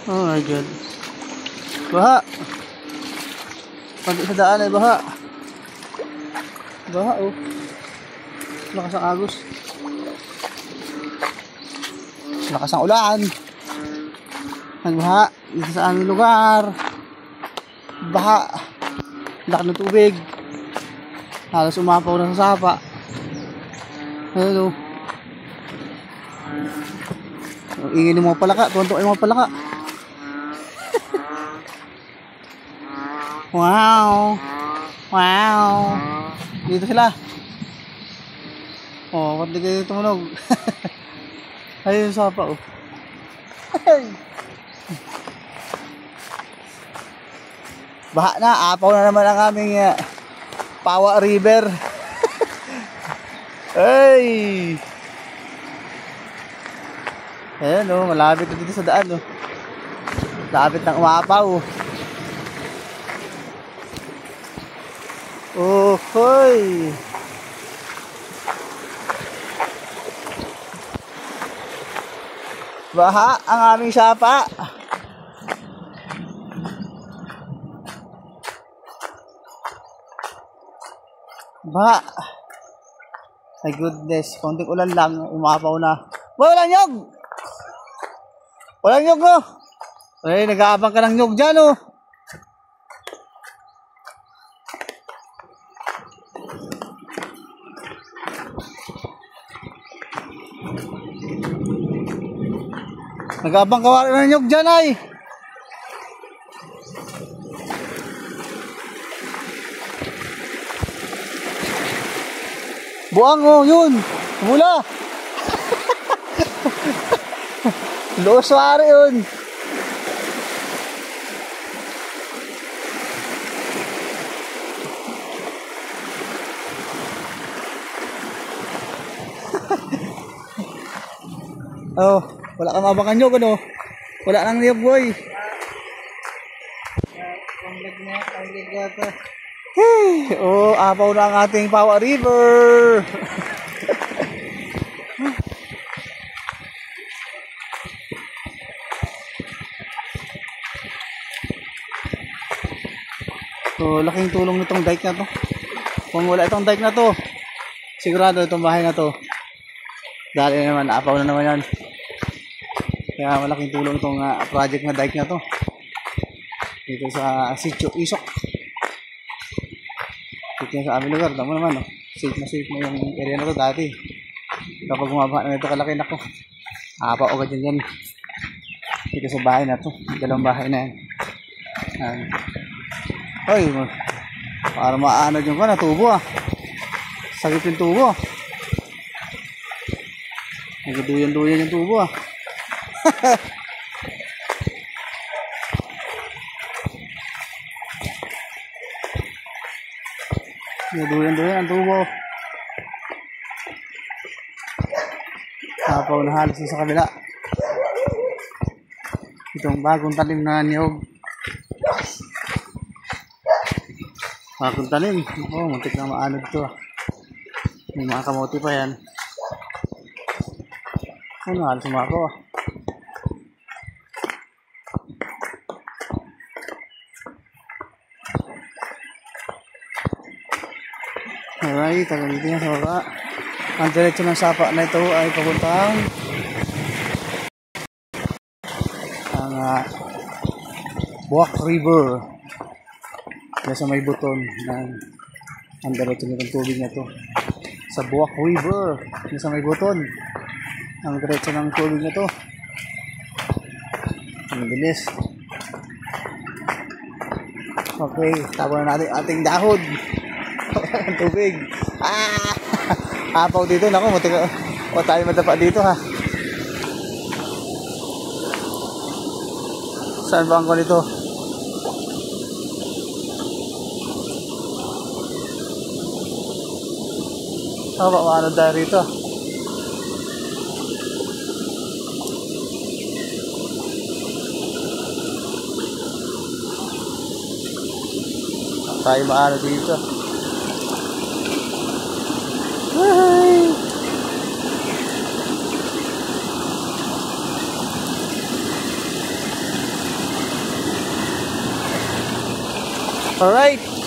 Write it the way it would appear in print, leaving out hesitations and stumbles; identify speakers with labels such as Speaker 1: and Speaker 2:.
Speaker 1: Oh my God. Baha. Pati sa daan ay baha. Baha oh. Lakas ang agos. Lakas ang ulan. Nagbaha dito sa aming lugar. Baha. Laki ng tubig. Halos umapaw na sa sapa. Ayun oh. Ingin ng mga palaka. Tuwan-tuwa yung mga palaka. Wow. Wow. Dito sila. Oh, kunti kayo tumunog. Ayun yung sapa oh. Baha na. Apaw na naman ang aming Pawa River. Hey. Ayan oh, malapit na dito sa daan oh. Malapit ng umapaw oh. Oh, hoy. Baha ang aming sapa. Baha. My goodness, konting ulan lang, umapaw na. Walang nyog! Walang nyog no? Ay, nag-aabang ka ng nyog dyan oh. Nag-aabang ka ng nyog dyan ay. Buang oh, yun. Mula. Loswari yun. Oh, wala kang mabangan nyo, ano? Wala nang niyog, boy. Hey, oh, apaw na ang ating Pawa River. So, laking tulong nitong dike na to. Kung wala itong dike na to, sigurado itong bahay na to. Dahil naman, apaw na naman yan. Kaya malaking tulong itong project na dike na to. Dito sa Sitio Isok. Dito sa aming lugar, tama naman, no? Safe na yung area na to dati. Kapag gumabaha na ito kalaki na ko, apaw agad yan. Dito sa bahay na to, dalawang bahay na yan. Hoy, para maanod yung tubo ah. Sakit yung tubo ah. Nagduyan-duyan yung tubo ah. Nagduyan-duyan ang tubo. Tapaw na halos sa kabila. Itong bagong talim na niyog. Bagong talim. Oh, muntik na maanod to ah. May mga kamote pa yan. Ano, halos umako ah. Alright, tagal dito yan sa baba. Ang diretso ng sapa na ito ay papuntang ang Buwak River. Kaya sa may buton ang diretso nitong tubig na ito. Sa Buwak River, sa may buton. Ang diretso ng tubig na to. Ang bilis. Okay, tapo na natin ating dahon. Ang tubig. Apaw dito. Naku, o tayo madapa dito ha. Saan ba ang ko nito? Paano tayo rito? Tayo maano dito. Hi! Alright.